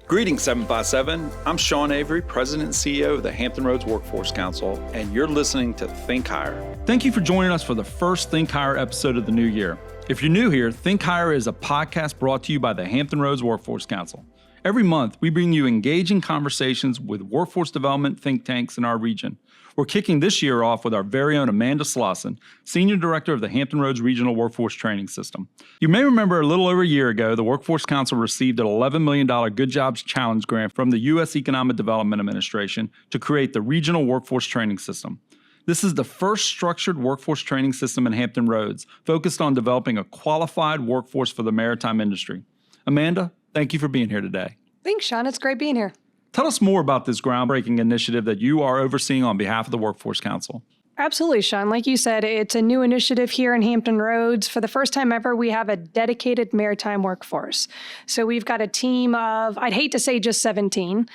Greetings, 757. I'm Sean Avery, President and CEO of the Hampton Roads Workforce Council, and you're listening to thinkHIRE. Thank you for joining us for the first thinkHIRE episode of the new year. If you're new here, thinkHIRE is a podcast brought to you by the Hampton Roads Workforce Council. Every month, we bring you engaging conversations with workforce development think tanks in our region. We're kicking this year off with our very own Amanda Slosson, Senior Director of the Hampton Roads Regional Workforce Training System. You may remember a little over a year ago, the Workforce Council received an $11 million Good Jobs Challenge grant from the U.S. Economic Development Administration to create the Regional Workforce Training System. This is the first structured workforce training system in Hampton Roads, focused on developing a qualified workforce for the maritime industry. Amanda, thank you for being here today. Thanks, Sean. It's great being here. Tell us more about this groundbreaking initiative that you are overseeing on behalf of the Workforce Council. Absolutely, Sean. Like you said, it's a new initiative here in Hampton Roads. For the first time ever, we have a dedicated maritime workforce. So we've got a team of, I'd hate to say just 17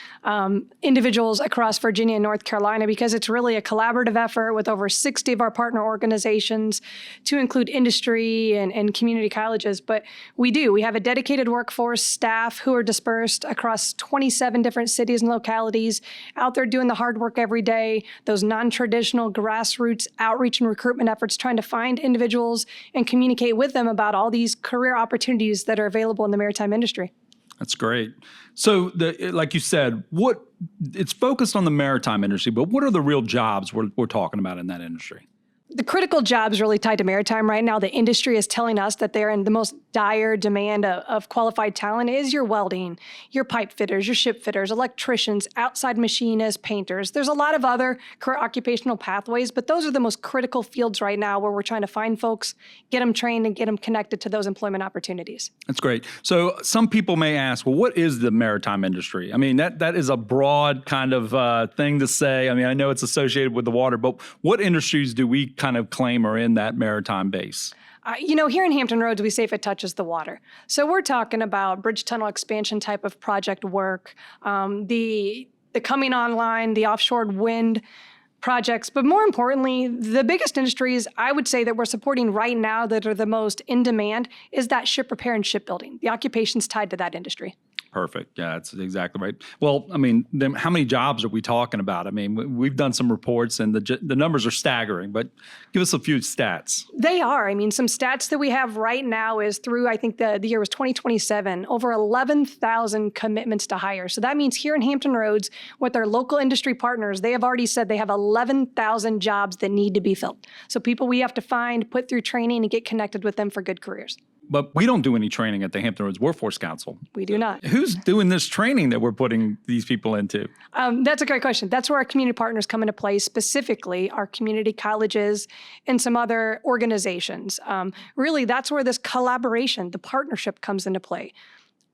individuals across Virginia and North Carolina, because it's really a collaborative effort with over 60 of our partner organizations to include industry and community colleges. But we have a dedicated workforce staff who are dispersed across 27 different cities and localities, out there doing the hard work every day, those non-traditional grassroots outreach and recruitment efforts, trying to find individuals and communicate with them about all these career opportunities that are available in the maritime industry. That's great. So, like you said, it's focused on the maritime industry, but what are the real jobs we're talking about in that industry? The critical jobs really tied to maritime right now, the industry is telling us that they're in the most dire demand of qualified talent is your welding, your pipe fitters, your ship fitters, electricians, outside machinists, painters. There's a lot of other career occupational pathways, but those are the most critical fields right now where we're trying to find folks, get them trained, and get them connected to those employment opportunities. That's great. So some people may ask, well, what is the maritime industry? I mean, that is a broad kind of thing to say. I mean, I know it's associated with the water, but what industries do we kind of claim are in that maritime base? Here in Hampton Roads, we say if it touches the water. So we're talking about bridge tunnel expansion type of project work, the coming online, the offshore wind projects. But more importantly, the biggest industries I would say that we're supporting right now that are the most in demand is that ship repair and shipbuilding. The occupations tied to that industry. Perfect. Yeah, that's exactly right. Well, I mean, then how many jobs are we talking about? I mean, we've done some reports and the numbers are staggering, but give us a few stats. They are. I mean, some stats that we have right now is through, I think the year was 2027, over 11,000 commitments to hire. So that means here in Hampton Roads, with our local industry partners, they have already said they have 11,000 jobs that need to be filled. So people we have to find, put through training, and get connected with them for good careers. But we don't do any training at the Hampton Roads Workforce Council. We do not. Who's doing this training that we're putting these people into? That's a great question. That's where our community partners come into play, specifically our community colleges and some other organizations. Really, that's where this collaboration, the partnership comes into play.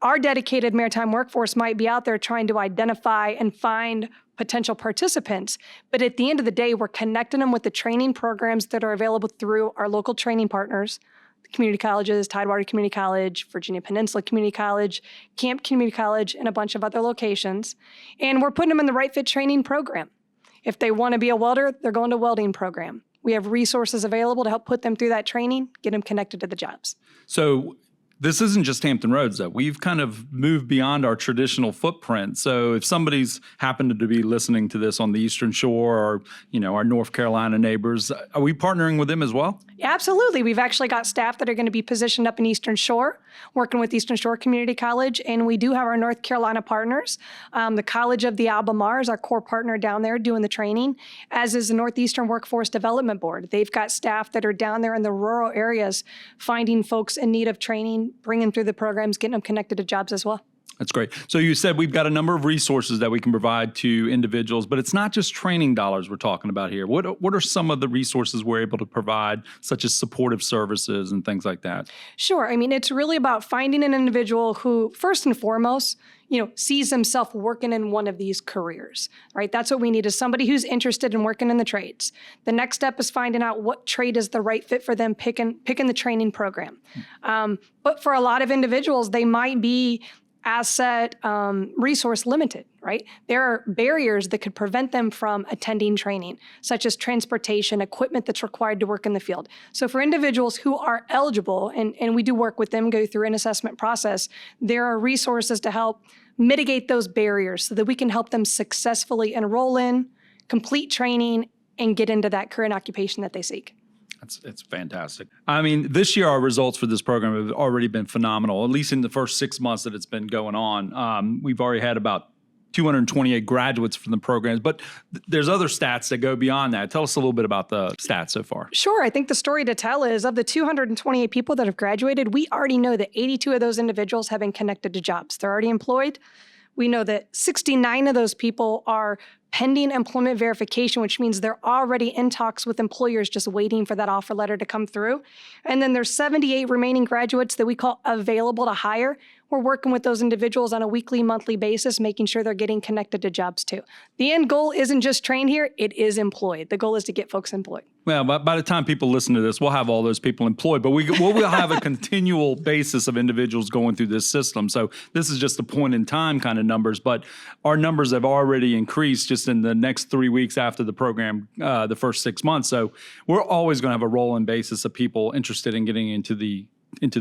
Our dedicated maritime workforce might be out there trying to identify and find potential participants, but at the end of the day, we're connecting them with the training programs that are available through our local training partners, community colleges, Tidewater Community College, Virginia Peninsula Community College, Camp Community College, and a bunch of other locations. And we're putting them in the right fit training program. If they want to be a welder, they're going to welding program. We have resources available to help put them through that training, get them connected to the jobs. So this isn't just Hampton Roads, though. We've kind of moved beyond our traditional footprint. So if somebody's happened to be listening to this on the Eastern Shore or, our North Carolina neighbors, are we partnering with them as well? Absolutely. We've actually got staff that are going to be positioned up in Eastern Shore, working with Eastern Shore Community College, and we do have our North Carolina partners. The College of the Albemarle is our core partner down there doing the training, as is the Northeastern Workforce Development Board. They've got staff that are down there in the rural areas, finding folks in need of training, bringing through the programs, getting them connected to jobs as well. That's great. So you said we've got a number of resources that we can provide to individuals, but it's not just training dollars we're talking about here. What are some of the resources we're able to provide, such as supportive services and things like that? Sure. I mean, it's really about finding an individual who, first and foremost, sees himself working in one of these careers, right? That's what we need, is somebody who's interested in working in the trades. The next step is finding out what trade is the right fit for them, picking the training program. But for a lot of individuals, they might be asset resource limited, right? There are barriers that could prevent them from attending training, such as transportation, equipment that's required to work in the field. So for individuals who are eligible, and we do work with them, go through an assessment process, there are resources to help mitigate those barriers so that we can help them successfully enroll in, complete training, and get into that career and occupation that they seek. It's fantastic. I mean, this year our results for this program have already been phenomenal, at least in the first 6 months that it's been going on. We've already had about 228 graduates from the programs, but there's other stats that go beyond that. Tell us a little bit about the stats so far. Sure. I think the story to tell is of the 228 people that have graduated, we already know that 82 of those individuals have been connected to jobs. They're already employed. We know that 69 of those people are pending employment verification, which means they're already in talks with employers just waiting for that offer letter to come through. And then there's 78 remaining graduates that we call available to hire. We're working with those individuals on a weekly, monthly basis, making sure they're getting connected to jobs too. The end goal isn't just trained here, it is employed. The goal is to get folks employed. Well, by the time people listen to this, we'll have all those people employed, but we'll have a continual basis of individuals going through this system. So this is just a point in time kind of numbers, but our numbers have already increased just in the next 3 weeks after the program, the first 6 months. So we're always going to have a rolling basis of people interested in getting into the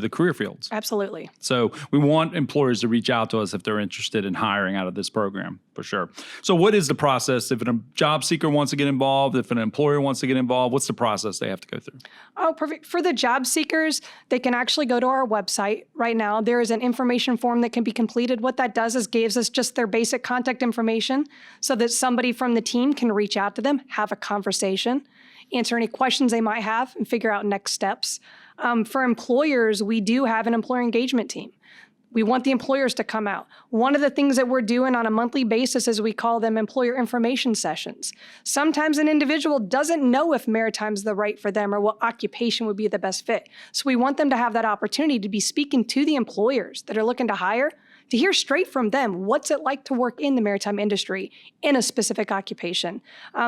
career fields. Absolutely. So we want employers to reach out to us if they're interested in hiring out of this program, for sure. So what is the process if a job seeker wants to get involved, if an employer wants to get involved, what's the process they have to go through? Oh, perfect. For the job seekers, they can actually go to our website right now. There is an information form that can be completed. What that does is gives us just their basic contact information so that somebody from the team can reach out to them, have a conversation, answer any questions they might have, and figure out next steps. For employers, we do have an employer engagement team. We want the employers to come out. One of the things that we're doing on a monthly basis is we call them employer information sessions. Sometimes an individual doesn't know if maritime's the right for them or what occupation would be the best fit. So we want them to have that opportunity to be speaking to the employers that are looking to hire, to hear straight from them, what's it like to work in the maritime industry in a specific occupation.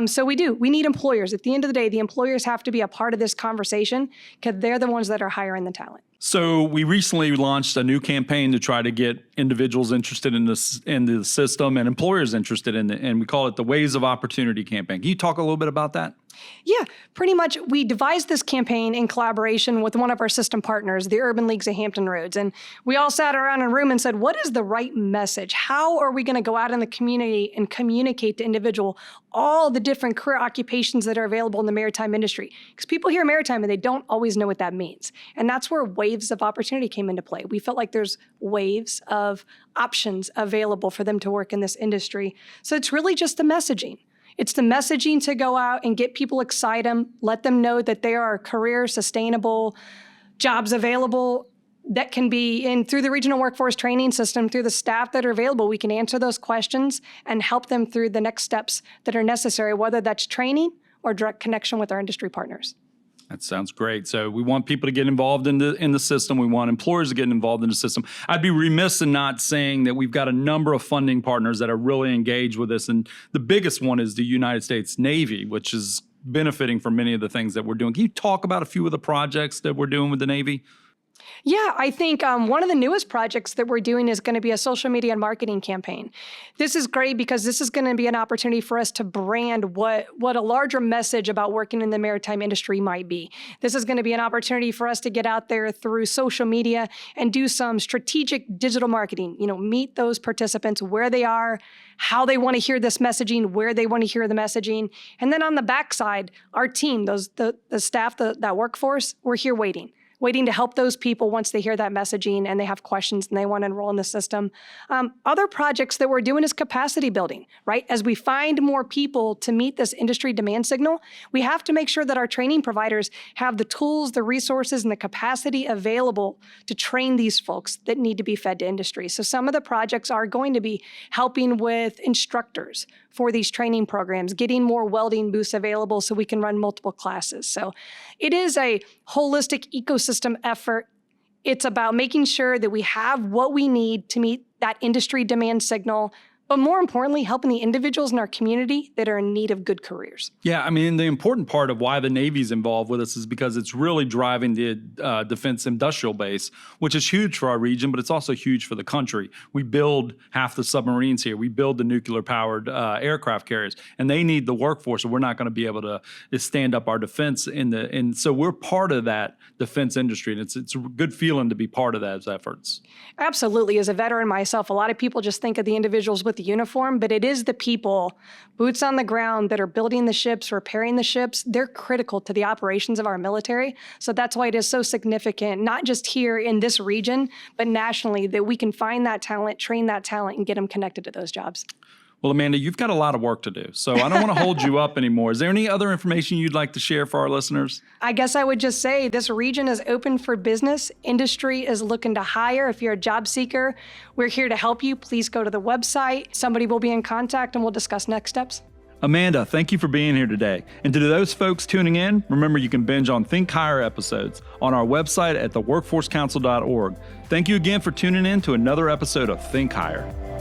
So we need employers. At the end of the day, the employers have to be a part of this conversation because they're the ones that are hiring the talent. So we recently launched a new campaign to try to get individuals interested in the system and employers interested in it, and we call it the Waves of Opportunity campaign. Can you talk a little bit about that? Yeah, pretty much. We devised this campaign in collaboration with one of our system partners, the Urban Leagues of Hampton Roads. And we all sat around in a room and said, what is the right message? How are we going to go out in the community and communicate to individual all the different career occupations that are available in the maritime industry? Because people hear maritime and they don't always know what that means. And that's where Waves of Opportunity came into play. We felt like there's waves of options available for them to work in this industry. So it's really just the messaging. It's the messaging to go out and get people excited, let them know that there are career sustainable jobs available that can be in through the regional workforce training system, through the staff that are available. We can answer those questions and help them through the next steps that are necessary, whether that's training or direct connection with our industry partners. That sounds great. So we want people to get involved in the system. We want employers to get involved in the system. I'd be remiss in not saying that we've got a number of funding partners that are really engaged with this. And the biggest one is the United States Navy, which is benefiting from many of the things that we're doing. Can you talk about a few of the projects that we're doing with the Navy? Yeah, I think one of the newest projects that we're doing is going to be a social media and marketing campaign. This is great because this is going to be an opportunity for us to brand what a larger message about working in the maritime industry might be. This is going to be an opportunity for us to get out there through social media and do some strategic digital marketing, meet those participants where they are, how they want to hear this messaging, where they want to hear the messaging. And then on the backside, our team, the staff, that workforce, we're here waiting to help those people once they hear that messaging and they have questions and they want to enroll in the system. Other projects that we're doing is capacity building, right? As we find more people to meet this industry demand signal, we have to make sure that our training providers have the tools, the resources, and the capacity available to train these folks that need to be fed to industry. So some of the projects are going to be helping with instructors for these training programs, getting more welding booths available so we can run multiple classes. So it is a holistic ecosystem effort. It's about making sure that we have what we need to meet that industry demand signal, but more importantly, helping the individuals in our community that are in need of good careers. Yeah, I mean, the important part of why the Navy's involved with us is because it's really driving the defense industrial base, which is huge for our region, but it's also huge for the country. We build half the submarines here. We build the nuclear-powered aircraft carriers, and they need the workforce, or we're not going to be able to stand up our defense and so we're part of that defense industry, and it's a good feeling to be part of those efforts. Absolutely. As a veteran myself, a lot of people just think of the individuals with the uniform, but it is the people, boots on the ground, that are building the ships, repairing the ships. They're critical to the operations of our military. So that's why it is so significant, not just here in this region, but nationally, that we can find that talent, train that talent, and get them connected to those jobs. Well, Amanda, you've got a lot of work to do, so I don't want to hold you up anymore. Is there any other information you'd like to share for our listeners? I guess I would just say this region is open for business. Industry is looking to hire. If you're a job seeker, we're here to help you. Please go to the website. Somebody will be in contact and we'll discuss next steps. Amanda, thank you for being here today. And to those folks tuning in, remember you can binge on thinkHIRE episodes on our website at theworkforcecouncil.org. Thank you again for tuning in to another episode of thinkHIRE.